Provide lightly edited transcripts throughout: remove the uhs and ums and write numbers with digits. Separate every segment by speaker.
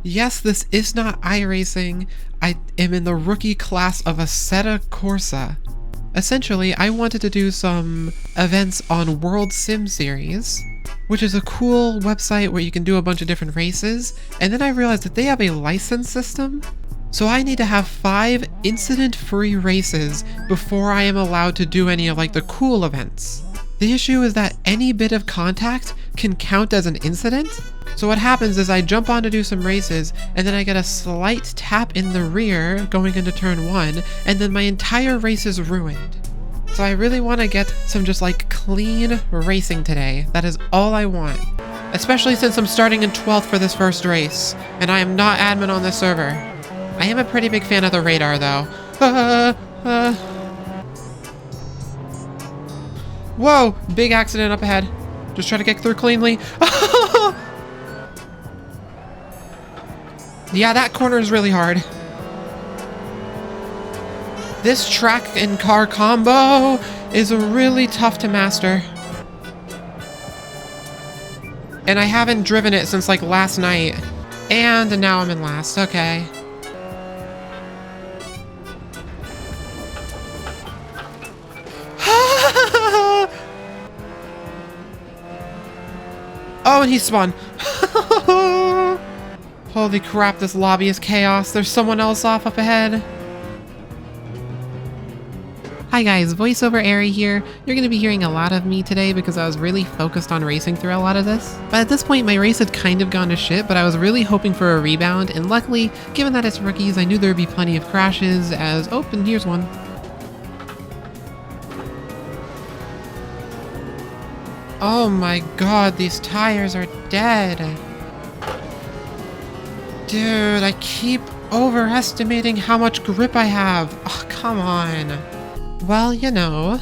Speaker 1: Yes, this is not iRacing. I am in the rookie class of Assetto Corsa. Essentially, I wanted to do some events on World Sim Series, which is a cool website where you can do a bunch of different races, and then I realized that they have a license system, so I need to have 5 incident-free races before I am allowed to do any of like the cool events. The issue is that any bit of contact can count as an incident. So what happens is I jump on to do some races, and then I get a slight tap in the rear going into turn 1, and then my entire race is ruined. So I really want to get some just like clean racing today. That is all I want. Especially since I'm starting in 12th for this first race, and I am not admin on this server. I am a pretty big fan of the radar though. Whoa! Big accident up ahead. Just try to get through cleanly. Yeah, that corner is really hard. This track and car combo is really tough to master. And I haven't driven it since like last night. And now I'm in last. Okay. Oh, and he spun. Holy crap, this lobby is chaos. There's someone else off up ahead. Hi guys, voiceover Ari here. You're going to be hearing a lot of me today because I was really focused on racing through a lot of this. But at this point, my race had kind of gone to shit, but I was really hoping for a rebound, and luckily, given that it's rookies, I knew there would be plenty of crashes as... Oh, and here's one. Oh my god, these tires are dead. Dude, I keep overestimating how much grip I have. Oh, come on. Well, you know,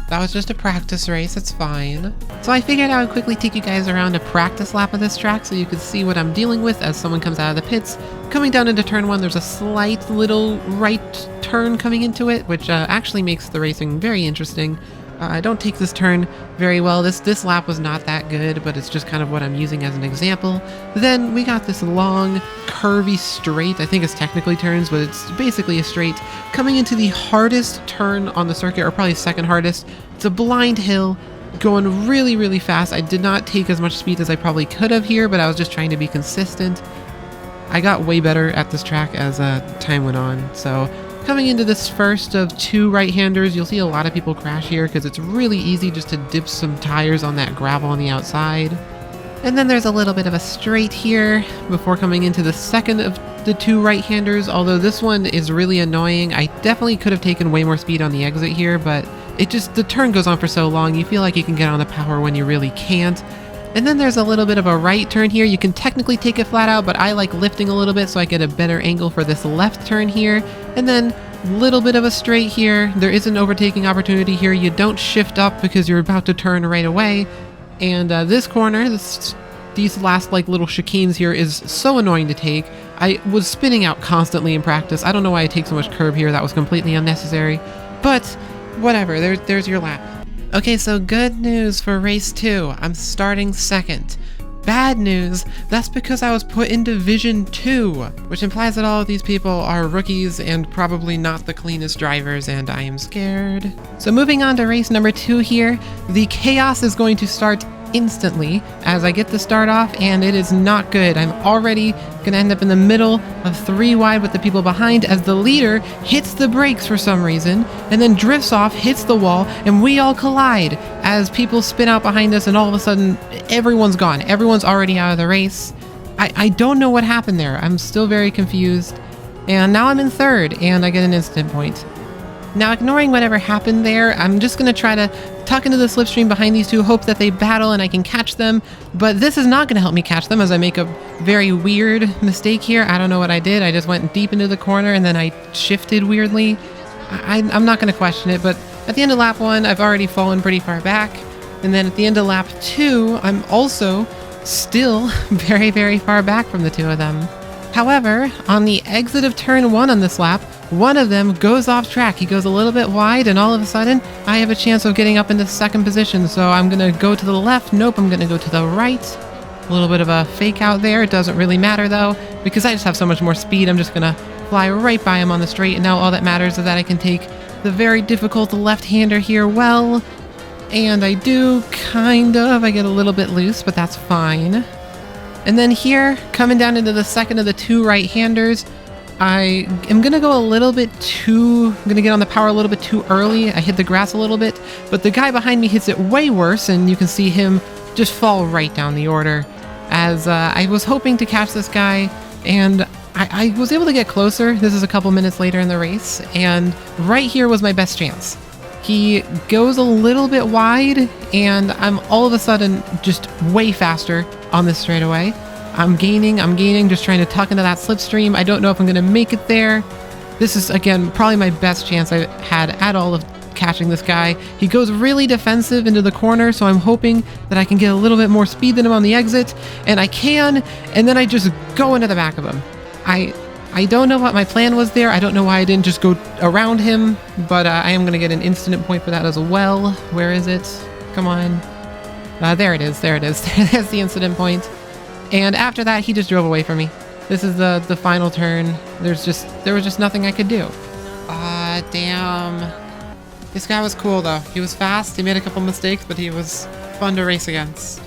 Speaker 1: that was just a practice race, it's fine. So I figured I would quickly take you guys around a practice lap of this track so you could see what I'm dealing with as someone comes out of the pits. Coming down into turn 1, there's a slight little right turn coming into it, which actually makes the racing very interesting. I don't take this turn very well. This lap was not that good, but it's just kind of what I'm using as an example. Then we got this long, curvy straight. I think it's technically turns, but it's basically a straight. Coming into the hardest turn on the circuit, or probably second hardest. It's a blind hill, going really, really fast. I did not take as much speed as I probably could have here, but I was just trying to be consistent. I got way better at this track as time went on, so... Coming into this first of 2 right-handers, you'll see a lot of people crash here because it's really easy just to dip some tires on that gravel on the outside. And then there's a little bit of a straight here before coming into the second of the 2 right-handers, although this one is really annoying. I definitely could have taken way more speed on the exit here, but the turn goes on for so long, you feel like you can get on the power when you really can't. And then there's a little bit of a right turn here. You can technically take it flat out, but I like lifting a little bit so I get a better angle for this left turn here. And then a little bit of a straight here. There is an overtaking opportunity here. You don't shift up because you're about to turn right away. And this corner, these last like little chicanes here is so annoying to take. I was spinning out constantly in practice. I don't know why I take so much curb here. That was completely unnecessary. But whatever, there's your lap. Okay, so good news for race 2. I'm starting second. Bad news, that's because I was put in Division 2, which implies that all of these people are rookies and probably not the cleanest drivers, and I am scared. So moving on to race number 2 here, the chaos is going to start instantly as I get the start off, and it is not good. I'm already gonna end up in the middle of 3 wide with the people behind as the leader hits the brakes for some reason and then drifts off, hits the wall, and we all collide as people spin out behind us, and all of a sudden everyone's gone. Everyone's already out of the race. I don't know what happened there. I'm still very confused, and now I'm in 3rd and I get an instant point. Now, ignoring whatever happened there, I'm just going to try to tuck into the slipstream behind these 2, hope that they battle and I can catch them, but this is not going to help me catch them as I make a very weird mistake here. I don't know what I did. I just went deep into the corner and then I shifted weirdly. I'm not going to question it, but at the end of lap 1, I've already fallen pretty far back, and then at the end of lap 2, I'm also still very, very far back from the 2 of them. However, on the exit of turn 1 on this lap, one of them goes off track. He goes a little bit wide, and all of a sudden, I have a chance of getting up into 2nd position. So I'm going to go to the left. Nope, I'm going to go to the right. A little bit of a fake out there. It doesn't really matter though, because I just have so much more speed. I'm just gonna fly right by him on the straight, and now all that matters is that I can take the very difficult left-hander here well. And I do, kind of. I get a little bit loose, but that's fine. And then here, coming down into the second of the two right-handers, I am going to go a little bit too... I'm going to get on the power a little bit too early. I hit the grass a little bit, but the guy behind me hits it way worse, and you can see him just fall right down the order. As I was hoping to catch this guy, and I was able to get closer. This is a couple minutes later in the race, and right here was my best chance. He goes a little bit wide, and I'm all of a sudden just way faster on this straightaway. I'm gaining, just trying to tuck into that slipstream. I don't know if I'm going to make it there. This is, again, probably my best chance I had at all of catching this guy. He goes really defensive into the corner, so I'm hoping that I can get a little bit more speed than him on the exit, and I can, and then I just go into the back of him. I don't know what my plan was there. I don't know why I didn't just go around him, but I am going to get an incident point for that as well. Where is it? Come on. There it is. There it is. There's the incident point. And after that, he just drove away from me. This is the final turn. There was just nothing I could do. Damn. This guy was cool, though. He was fast. He made a couple mistakes, but he was fun to race against.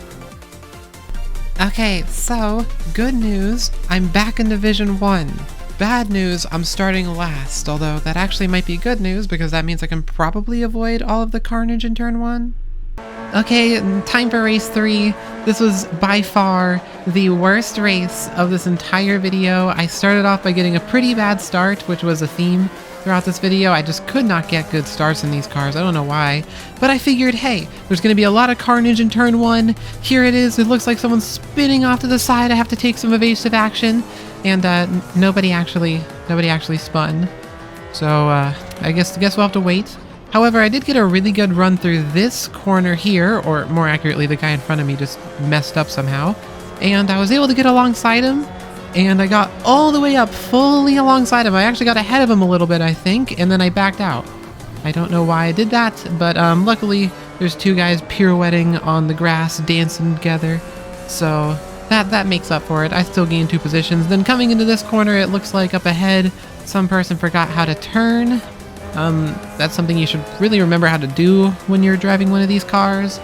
Speaker 1: Okay, so, good news, I'm back in Division 1. Bad news, I'm starting last, although that actually might be good news because that means I can probably avoid all of the carnage in turn 1. Okay, time for race 3. This was by far the worst race of this entire video. I started off by getting a pretty bad start, which was a theme throughout this video. I just could not get good starts in these cars. I don't know why. But I figured, hey, there's going to be a lot of carnage in turn 1. Here it is. It looks like someone's spinning off to the side. I have to take some evasive action. And nobody actually spun. So I guess we'll have to wait. However, I did get a really good run through this corner here, or more accurately, the guy in front of me just messed up somehow. And I was able to get alongside him. And I got all the way up, fully alongside him. I actually got ahead of him a little bit, I think, and then I backed out. I don't know why I did that, but luckily there's two guys pirouetting on the grass, dancing together. So that makes up for it. I still gained 2 positions. Then coming into this corner, it looks like up ahead, some person forgot how to turn. That's something you should really remember how to do when you're driving one of these cars.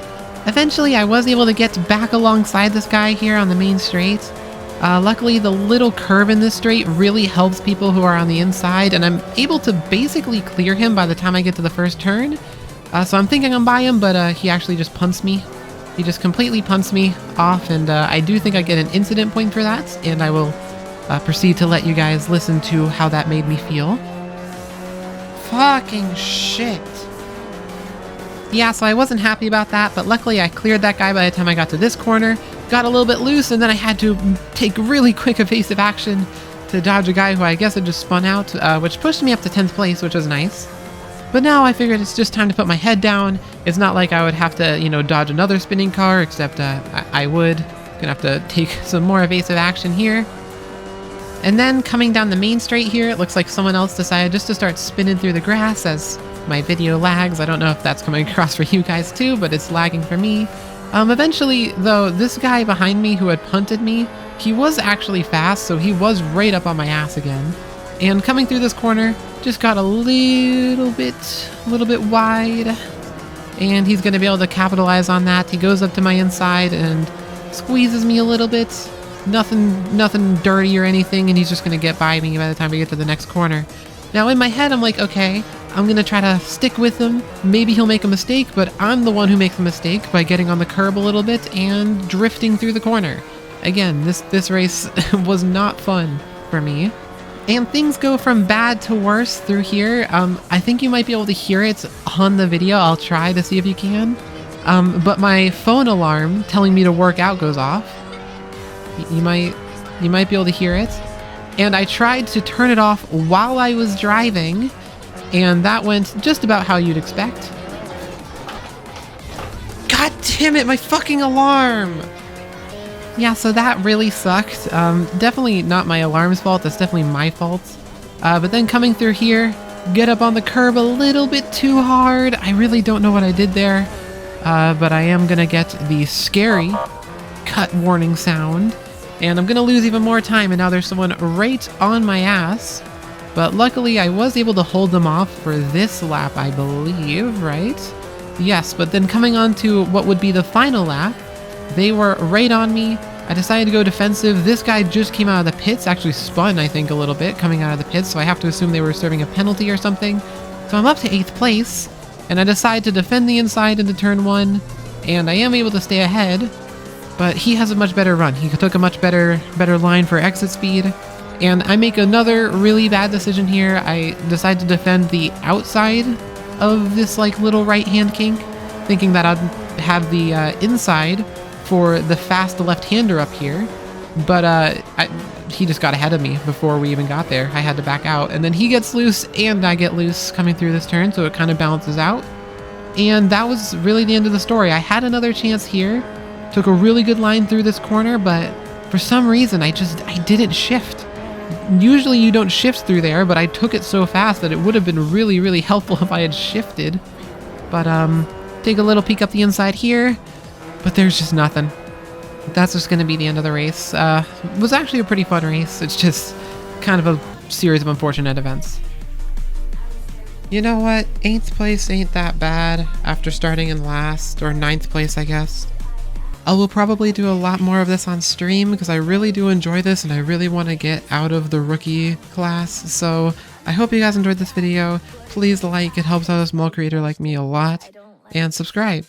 Speaker 1: Eventually, I was able to get back alongside this guy here on the main straight. Luckily, the little curve in this straight really helps people who are on the inside, and I'm able to basically clear him by the time I get to the first turn. So I'm thinking I'm by him, but he actually just punts me. He just completely punts me off, and I do think I get an incident point for that, and I will proceed to let you guys listen to how that made me feel. Fucking shit. Yeah, so I wasn't happy about that, but luckily I cleared that guy by the time I got to this corner. Got a little bit loose, and then I had to take really quick evasive action to dodge a guy who I guess had just spun out, which pushed me up to 10th place, which was nice. But now I figured it's just time to put my head down. It's not like I would have to, dodge another spinning car, except I would. Gonna have to take some more evasive action here. And then coming down the main straight here, it looks like someone else decided just to start spinning through the grass as my video lags. I don't know if that's coming across for you guys too, but it's lagging for me. Eventually, though, this guy behind me who had punted me, he was actually fast, so he was right up on my ass again. And coming through this corner, just got a little bit wide. And he's going to be able to capitalize on that. He goes up to my inside and squeezes me a little bit. Nothing dirty or anything, and he's just going to get by me by the time we get to the next corner. Now, in my head, I'm like, okay, I'm going to try to stick with him. Maybe he'll make a mistake, but I'm the one who makes a mistake by getting on the curb a little bit and drifting through the corner. Again, this race was not fun for me. And things go from bad to worse through here. I think you might be able to hear it on the video. I'll try to see if you can. But my phone alarm telling me to work out goes off. You might be able to hear it. And I tried to turn it off while I was driving, and that went just about how you'd expect. God damn it, my fucking alarm! Yeah, so that really sucked. Definitely not my alarm's fault, that's definitely my fault. But then coming through here, get up on the curb a little bit too hard. I really don't know what I did there. But I am gonna get the scary cut warning sound. And I'm gonna lose even more time, and now there's someone right on my ass. But luckily I was able to hold them off for this lap, I believe, right? Yes, but then coming on to what would be the final lap, they were right on me. I decided to go defensive. This guy just came out of the pits, actually spun, I think, a little bit coming out of the pits, so I have to assume they were serving a penalty or something. So I'm up to 8th place, and I decide to defend the inside into turn 1, and I am able to stay ahead, but he has a much better run. He took a much better line for exit speed, and I make another really bad decision here. I decide to defend the outside of this like little right-hand kink, thinking that I'd have the inside for the fast left-hander up here, but he just got ahead of me before we even got there. I had to back out, and then he gets loose and I get loose coming through this turn, so it kind of balances out. And that was really the end of the story. I had another chance here, took a really good line through this corner, but for some reason I didn't shift. Usually you don't shift through there, but I took it so fast that it would have been really, really helpful if I had shifted. But take a little peek up the inside here, but there's just nothing. That's just going to be the end of the race. It was actually a pretty fun race. It's just kind of a series of unfortunate events. You know what? 8th place ain't that bad after starting in last, or 9th place, I guess. I will probably do a lot more of this on stream because I really do enjoy this and I really want to get out of the rookie class. So I hope you guys enjoyed this video. Please like, it helps out a small creator like me a lot, and subscribe.